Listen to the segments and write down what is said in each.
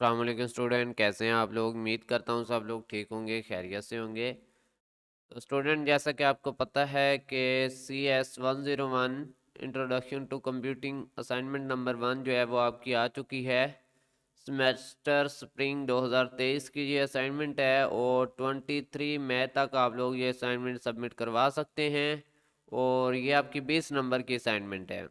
अस्सलाम वालेकुम स्टूडेंट, कैसे हैं आप लोग। उम्मीद करता हूँ सब लोग ठीक होंगे, खैरियत से होंगे। तो स्टूडेंट, जैसा कि आपको पता है कि CS 101 introduction to computing assignment number 1 जो है वो आपकी आ चुकी है। सेमेस्टर स्प्रिंग 2023 की ये असाइनमेंट है और 23 मई तक आप लोग ये असाइनमेंट सबमिट करवा सकते हैं और ये आपकी 20 नंबर की असाइनमेंट है।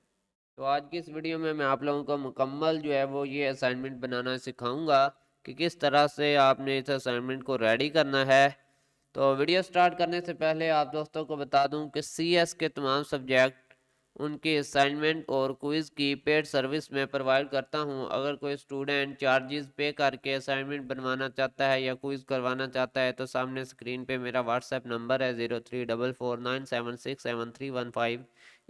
तो आज की इस वीडियो में मैं आप लोगों को मुकम्मल जो है वो ये असाइनमेंट बनाना सिखाऊंगा कि किस तरह से आपने इस असाइनमेंट को रेडी करना है। तो वीडियो स्टार्ट करने से पहले आप दोस्तों को बता दूं कि CS के तमाम सब्जेक्ट उनके असाइनमेंट और क्विज़ की पेड सर्विस में प्रोवाइड करता हूं। अगर कोई स्टूडेंट चार्जेस पे करके असाइनमेंट बनवाना चाहता है या क्विज़ करवाना चाहता है तो सामने स्क्रीन पे मेरा व्हाट्सएप नंबर है 0344976731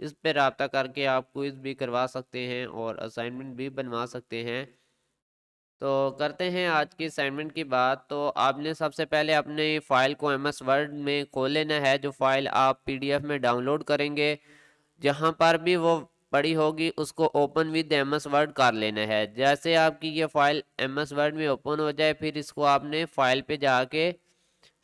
इस पर रब्ता करके आप क्विज़ भी करवा सकते हैं और असाइनमेंट भी बनवा सकते हैं। तो करते हैं आज की असाइनमेंट की बात। तो आपने सबसे पहले अपने फ़ाइल को MS वर्ड में खोल लेना है। जो फ़ाइल आप PDF में डाउनलोड करेंगे, जहाँ पर भी वो पड़ी होगी उसको ओपन विद MS वर्ड कर लेना है। जैसे आपकी ये फ़ाइल MS वर्ड में ओपन हो जाए, फिर इसको आपने फ़ाइल पे जाके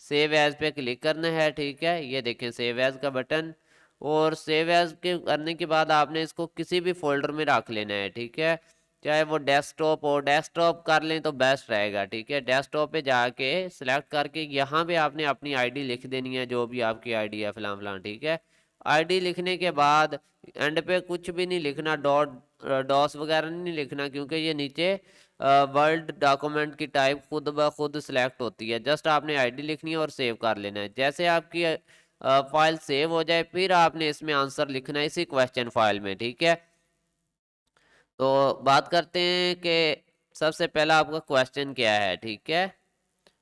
सेव एज़ पे क्लिक करना है। ठीक है, ये देखें सेव एज़ का बटन। और सेव एज़ के करने के बाद आपने इसको किसी भी फोल्डर में रख लेना है। ठीक है, चाहे वो डेस्कटॉप हो, डेस्कटॉप कर लें तो बेस्ट रहेगा। ठीक है, डेस्कटॉप पे जाके सिलेक्ट करके यहाँ पे आपने अपनी आईडी लिख देनी है, जो भी आपकी आईडी है फलां फलां। ठीक है, आईडी लिखने के बाद एंड पे कुछ भी नहीं लिखना, डॉट डॉस वगैरह नहीं लिखना, क्योंकि ये नीचे वर्ल्ड डॉक्यूमेंट की टाइप खुद ब खुद सिलेक्ट होती है। जस्ट आपने आईडी लिखनी है और सेव कर लेना है। जैसे आपकी फाइल सेव हो जाए, फिर आपने इसमें आंसर लिखना है इसी क्वेश्चन फाइल में। ठीक है, तो बात करते हैं कि सबसे पहला आपका क्वेश्चन क्या है। ठीक है,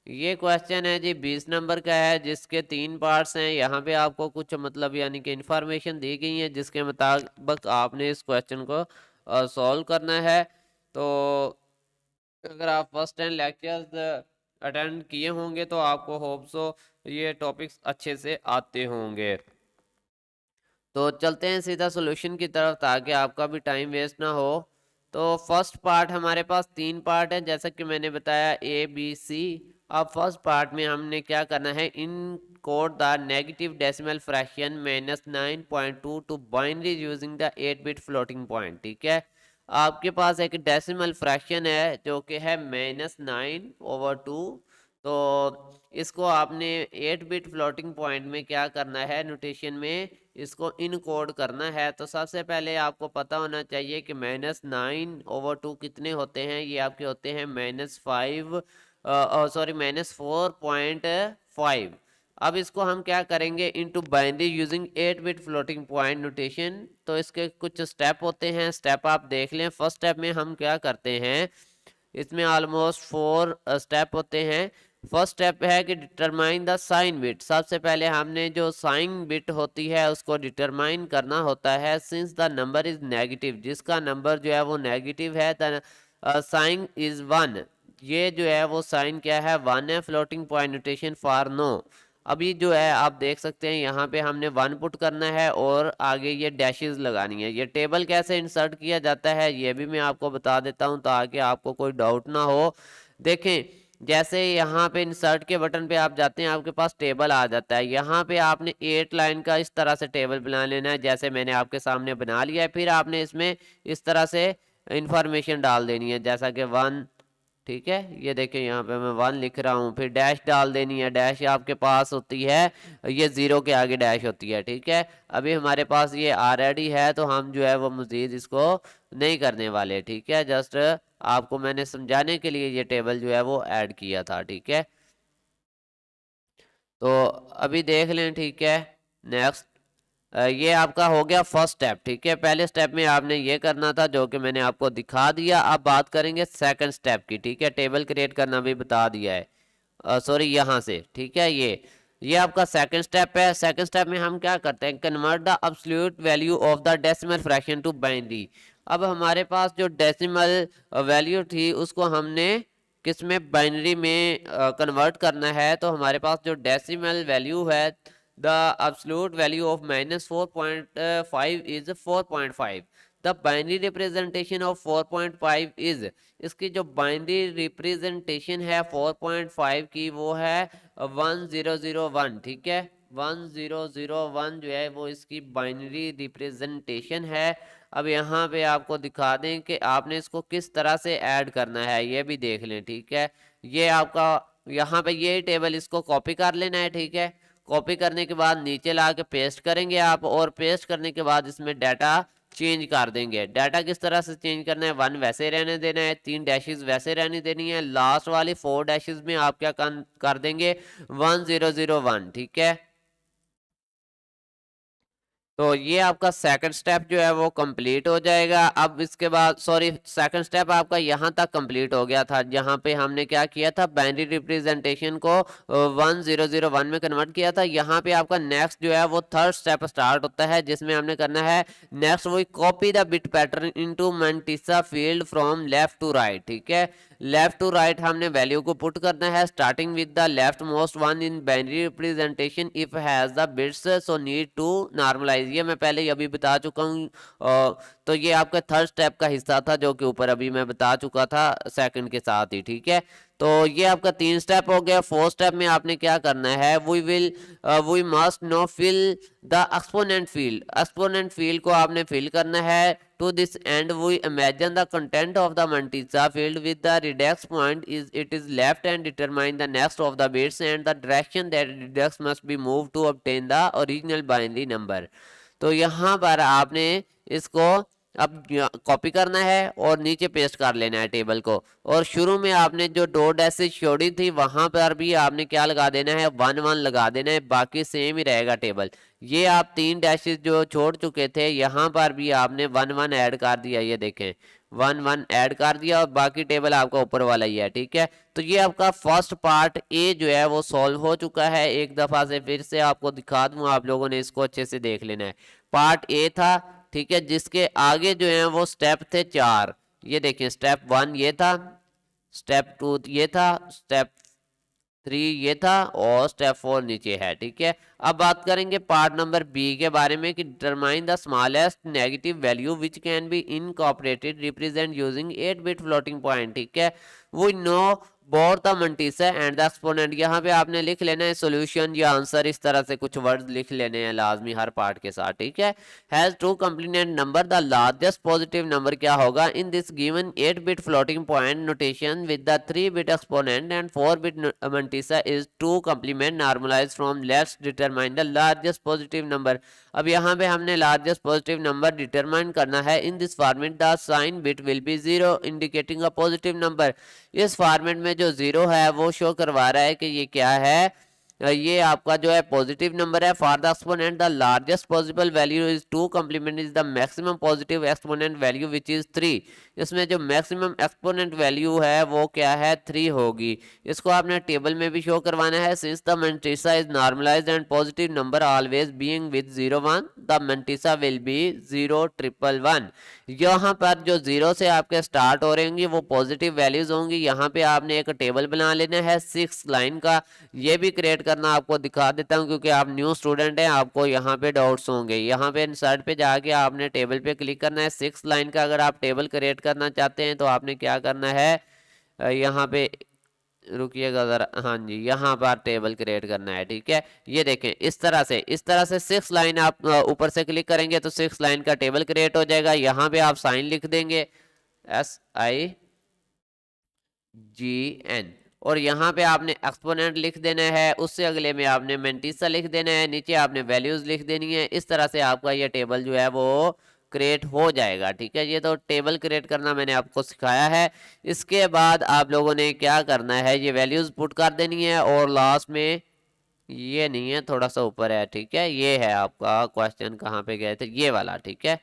ये क्वेश्चन है जी 20 नंबर का है, जिसके 3 पार्ट्स हैं। यहाँ पे आपको कुछ मतलब यानी कि इंफॉर्मेशन दी गई है, जिसके मुताबिक आपने इस क्वेश्चन को सॉल्व करना है। तो अगर आप फर्स्ट 10 लेक्चर्स अटेंड किए होंगे तो आपको होप सो ये टॉपिक्स अच्छे से आते होंगे। तो चलते हैं सीधा सॉल्यूशन की तरफ, ताकि आपका भी टाइम वेस्ट ना हो। तो फर्स्ट पार्ट हमारे पास 3 पार्ट है, जैसा कि मैंने बताया ABC। अब फर्स्ट पार्ट में हमने क्या करना है, encode the negative decimal fraction -9.2 to binary using the 8 bit floating point. ठीक है, आपके पास एक डेसिमल फ्रैक्शन है जो कि है -9/2। तो इसको आपने 8 बिट फ्लोटिंग पॉइंट में क्या करना है, नोटेशन में इसको इनकोड करना है। तो सबसे पहले आपको पता होना चाहिए कि -9/2 कितने होते हैं। ये आपके होते हैं -5 सॉरी -4.5। अब इसको हम क्या करेंगे, into binary using 8 bit floating point notation. तो इसके कुछ स्टेप होते हैं, स्टेप आप देख लें। फर्स्ट स्टेप में हम क्या करते हैं, इसमें ऑलमोस्ट 4 स्टेप होते हैं। फर्स्ट स्टेप है कि डिटरमाइन द साइन बिट। सबसे पहले हमने जो साइन बिट होती है उसको डिटरमाइन करना होता है। Since the number is negative, जिसका नंबर जो है वो नेगेटिव है, द साइन इज 1। ये जो है वो साइन क्या है, 1 है। Floating point notation for now. अभी जो है आप देख सकते हैं यहाँ पे हमने 1 पुट करना है और आगे ये डैशेस लगानी है। ये टेबल कैसे इंसर्ट किया जाता है ये भी मैं आपको बता देता हूँ, ताकि आपको कोई डाउट ना हो। देखें, जैसे यहाँ पे इंसर्ट के बटन पे आप जाते हैं, आपके पास टेबल आ जाता है। यहाँ पे आपने 8 लाइन का इस तरह से टेबल बना लेना है, जैसे मैंने आपके सामने बना लिया है। फिर आपने इसमें इस तरह से इंफॉर्मेशन डाल देनी है, जैसा कि 1। ठीक है, ये देखें यहाँ पे मैं 1 लिख रहा हूँ, फिर डैश डाल देनी है। डैश आपके पास होती है, ये 0 के आगे डैश होती है। ठीक है, अभी हमारे पास ये ऑलरेडी है, तो हम जो है वो मज़ीद इसको नहीं करने वाले। ठीक है, जस्ट आपको मैंने समझाने के लिए ये टेबल जो है वो ऐड किया था। ठीक है, तो अभी देख लें। ठीक है, नेक्स्ट ये आपका हो गया फर्स्ट स्टेप। ठीक है, पहले स्टेप में आपने ये करना था जो कि मैंने आपको दिखा दिया। अब बात करेंगे सेकंड स्टेप की। ठीक है, टेबल क्रिएट करना भी बता दिया है, सॉरी यहाँ से। ठीक है, ये आपका सेकंड स्टेप है। सेकंड स्टेप में हम क्या करते हैं, convert the absolute value of the decimal fraction to binary. अब हमारे पास जो डेसिमल वैल्यू थी उसको हमने किस में, बाइनरी में कन्वर्ट करना है। तो हमारे पास जो डेसिमल वैल्यू है, the absolute value of -4.5 is 4.5। The binary representation of 4.5 is, इसकी जो बाइनरी रिप्रेजेंटेशन है 4.5 की वो है 1001, ठीक है 1001 जो है वो इसकी बाइनरी रिप्रेजेंटेशन है। अब यहाँ पे आपको दिखा दें कि आपने इसको किस तरह से ऐड करना है, ये भी देख लें, ठीक है। ये आपका यहाँ पे ये टेबल इसको कॉपी कर लेना है, ठीक है। कॉपी करने के बाद नीचे ला के पेस्ट करेंगे आप, और पेस्ट करने के बाद इसमें डाटा चेंज कर देंगे। डाटा किस तरह से चेंज करना है, 1 वैसे रहने देना है, 3 डैशेस वैसे रहनी देनी है, लास्ट वाली 4 डैशेस में आप क्या कर देंगे 1001, ठीक है। तो ये आपका सेकंड स्टेप जो है वो कंप्लीट हो जाएगा। अब इसके बाद सॉरी, सेकंड स्टेप आपका यहाँ तक कंप्लीट हो गया था, जहाँ पे हमने क्या किया था, बाइनरी रिप्रेजेंटेशन को 1001 में कन्वर्ट किया था। यहाँ पे आपका नेक्स्ट जो है वो थर्ड स्टेप स्टार्ट होता है, जिसमें हमने करना है नेक्स्ट वही copy the bit pattern into mantissa field from left to right, ठीक है। लेफ्ट टू राइट हमने वैल्यू को पुट करना है, starting with the leftmost one in binary representation if has the bits so need to normalize, ये मैं पहले अभी बता चुका हूँ। तो ये आपका थर्ड स्टेप का हिस्सा था, जो कि ऊपर अभी मैं बता चुका था सेकंड के साथ ही, ठीक है। तो ये आपका 3 स्टेप हो गया। 4 स्टेप में आपने क्या करना है, we must now fill the exponent field, exponent field को आपने फिल करना है। To this end, we imagine the content of the mantissa field with the reduce point is it is left and determine the next of the bits and the direction that reduce must be moved to obtain the original binary number। तो यहाँ पर आपने इसको अब copy करना है और नीचे पेस्ट कर लेना है टेबल को, और शुरू में आपने जो दो डैशेस छोड़ी थी वहां पर भी आपने क्या लगा देना है 11 लगा देना है, बाकी सेम ही रहेगा टेबल। ये आप 3 डैशेस जो छोड़ चुके थे यहाँ पर भी आपने 11 ऐड कर दिया, ये देखें 11 ऐड कर दिया, और बाकी टेबल आपका ऊपर वाला ही है, ठीक है। तो ये आपका फर्स्ट पार्ट ए जो है वो सॉल्व हो चुका है। एक दफा से फिर से आपको दिखा दूं, आप लोगों ने इसको अच्छे से देख लेना है। पार्ट ए था, ठीक है, जिसके आगे जो है वो स्टेप थे 4, ये देखिए स्टेप 1 ये था, स्टेप 2 ये था, स्टेप 3 ये था, और स्टेप 4 नीचे है, ठीक है। अब बात करेंगे पार्ट नंबर बी के बारे में कि determine the smallest negative value which can be incorporated represent using 8 bit floating point, ठीक है। We know both the mantissa and the exponent, यहाँ पे आपने लिख लेना है सोल्यूशन या आंसर, इस तरह से कुछ वर्ड्स लिख लेने हैं लाजमी हर पार्ट के साथ, ठीक है। Has two complement number, the largest positive number क्या होगा in this given 8 bit floating point notation with the 3 bit exponent and 4 bit mantissa is two complement normalize from let's determine the largest positive number. अब यहाँ पे हमने largest positive number determine करना है। In this format the sign bit will be 0 indicating a positive number. इस format में जो 0 है वो शो करवा रहा है कि ये क्या है, ये आपका जो है पॉजिटिव नंबर है। For the exponent the largest possible value is 2 complement is the maximum positive exponent value which is 3। इसमें जो मैक्सिमम एक्सपोनेंट वैल्यू है वो क्या है 3 होगी। इसको आपने टेबल में भी शो करवाना है। Since the mantissa is normalized and positive number always being with 0 1 the mantissa will be 0 1 1 1। यहाँ पर जो 0 से आपके स्टार्ट हो रहे होंगे वो पॉजिटिव वैल्यूज होंगी। यहाँ पे आपने एक टेबल बना लेना है 6 लाइन का, ये भी क्रिएट करना आपको दिखा देता हूँ क्योंकि आप न्यू स्टूडेंट हैं, आपको यहाँ पे डाउट्स होंगे। यहाँ पे इंसर्ट पे जाके आपने टेबल पे क्लिक करना है 6 लाइन का। अगर आप टेबल क्रिएट करना चाहते हैं तो आपने क्या करना है, यहाँ पे रुकिएगा ज़रा, हाँ जी, यहाँ पर टेबल क्रिएट करना है, ठीक है। ये देखें इस तरह से 6 लाइन आप ऊपर से क्लिक करेंगे तो 6 लाइन का टेबल क्रिएट हो जाएगा। यहाँ पे आप साइन लिख देंगे SIGN, और यहाँ पे आपने एक्सपोनेंट लिख देना है, उससे अगले में आपने मैंटिसा लिख देना है, नीचे आपने वैल्यूज लिख देनी है। इस तरह से आपका ये टेबल जो है वो क्रिएट हो जाएगा, ठीक है। ये तो टेबल क्रिएट करना मैंने आपको सिखाया है। इसके बाद आप लोगों ने क्या करना है, ये वैल्यूज पुट कर देनी है, और लास्ट में ये नहीं है, थोड़ा सा ऊपर है, ठीक है। ये है आपका क्वेश्चन, कहाँ पे गए थे, ये वाला, ठीक है।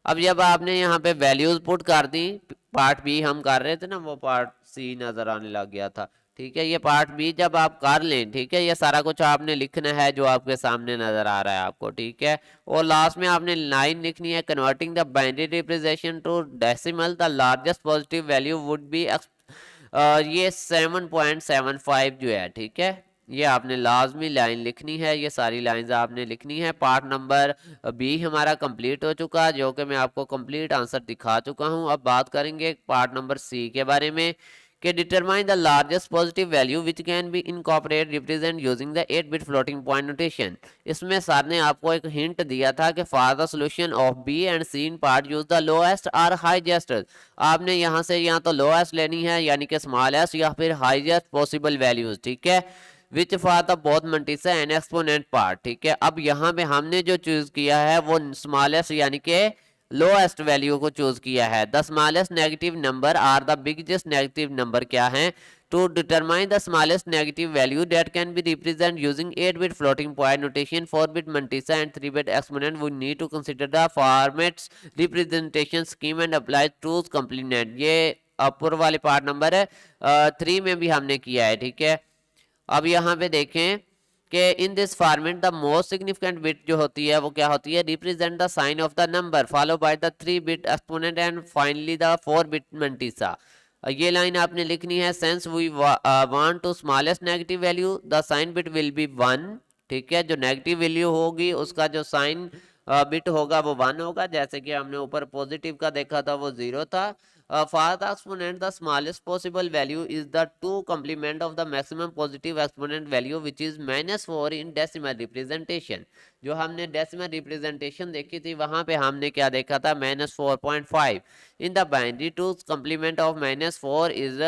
अब जब आपने यहाँ पे वैल्यूज पुट कर दी, पार्ट बी हम कर रहे थे ना, वो पार्ट सी नजर आने लग गया था, ठीक है। ये पार्ट बी जब आप कर लें, ठीक है, ये सारा कुछ आपने लिखना है जो आपके सामने नजर आ रहा है आपको, ठीक है। और लास्ट में आपने लाइन लिखनी है, converting the binary representation to decimal the largest positive value would be ये 7.75 जो है, ठीक है। ये आपने लाजमी लाइन लिखनी है, ये सारी लाइंस आपने लिखनी है। पार्ट नंबर बी हमारा कंप्लीट हो चुका, जो कि मैं आपको कंप्लीट आंसर दिखा चुका हूँ। अब बात करेंगे पार्ट नंबर सी के बारे में कि determine the largest positive value which can be incorporate represent using the 8 bit floating point notation. इसमें सर ने आपको एक हिंट दिया था कि for the solution of B and C in part use the lowest और हाईएस्ट। आपने यहाँ से यहाँ तो लोएस्ट लेनी है यानी कि स्मॉल एस, या फिर हाईएस्ट पॉसिबल वैल्यूज, ठीक है, which for the both mantissa and exponent part, ठीक है। अब यहाँ पे हमने जो चूज किया है वो स्मॉलेस्ट यानी कि लोएस्ट वैल्यू को चूज किया है। The smallest negative number are the biggest negative number क्या है? To determine the smallest negative value that can be represented using 8-bit floating point notation, 4-bit mantissa and 3-bit exponent, we need to consider the formats representation scheme and apply truth complement। ये पूर्व वाले part number 3 में भी हमने किया है, ठीक है। अब यहाँ पे देखें कि in this format the most significant bit जो होती है वो क्या होती है? Represent the sign of the number follow by the 3-bit exponent and finally the 4-bit mantissa. ये लाइन आपने लिखनी है, since we want to smallest negative value the sign bit will be 1, ठीक है। जो नेगेटिव वैल्यू होगी उसका जो साइन बिट होगा वो 1 होगा, जैसे कि हमने ऊपर पॉजिटिव का देखा था वो 0 था। For the exponent the smallest possible value is the 2 complement of the maximum positive exponent value which is -4 in decimal representation. जो हमने डेसिमल रिप्रेजेंटेशन देखी थी वहां पे हमने क्या देखा था? -4.5 in the binary. 2 complement of -4 is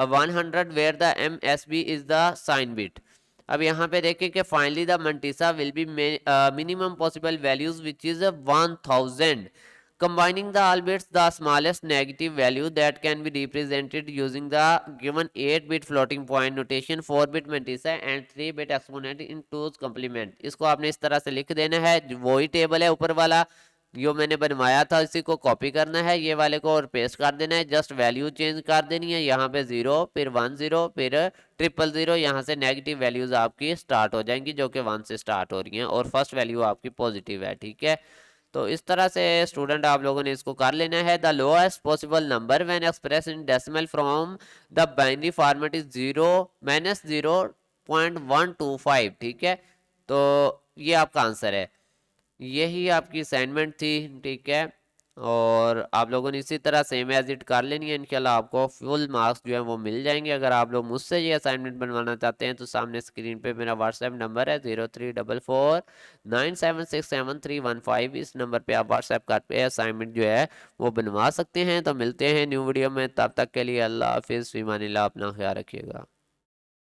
100 where the MSB is the sign bit. अब यहाँ पे देखें कि finally the mantissa will be minimum possible values which is 1000, combining the all bits the smallest negative value that can be represented using the given 8-bit floating point notation, 4-bit mantissa and 3-bit exponent in 2's complement। इसको आपने इस तरह से लिख देना है, वही table है ऊपर वाला जो मैंने बनवाया था, इसी को कॉपी करना है, ये वाले को और पेस्ट कर देना है, जस्ट वैल्यू चेंज कर देनी है। यहाँ पे 0, फिर 10, फिर 000, यहाँ से नेगेटिव वैल्यूज आपकी स्टार्ट हो जाएंगी जो कि 1 से स्टार्ट हो रही हैं, और फर्स्ट वैल्यू आपकी पॉजिटिव है, ठीक है। तो इस तरह से स्टूडेंट आप लोगों ने इसको कर लेना है। The lowest possible number when express in decimal from the binary format is 0-0.125, ठीक है। तो ये आपका आंसर है, यही आपकी असाइनमेंट थी, ठीक है। और आप लोगों ने इसी तरह सेम एज इट कर लेनी है, इंशाल्लाह आपको फुल मार्क्स जो है वो मिल जाएंगे। अगर आप लोग मुझसे ये असाइनमेंट बनवाना चाहते हैं तो सामने स्क्रीन पे मेरा व्हाट्सएप नंबर है 0344976731 इस नंबर पे आप व्हाट्सएप करके असाइनमेंट जो है वो बनवा सकते हैं। तो मिलते हैं न्यू वीडियो में, तब तक के लिए अल्लाह हाफिज़, फ़ी अमानिल्लाह, अपना ख्याल रखिएगा।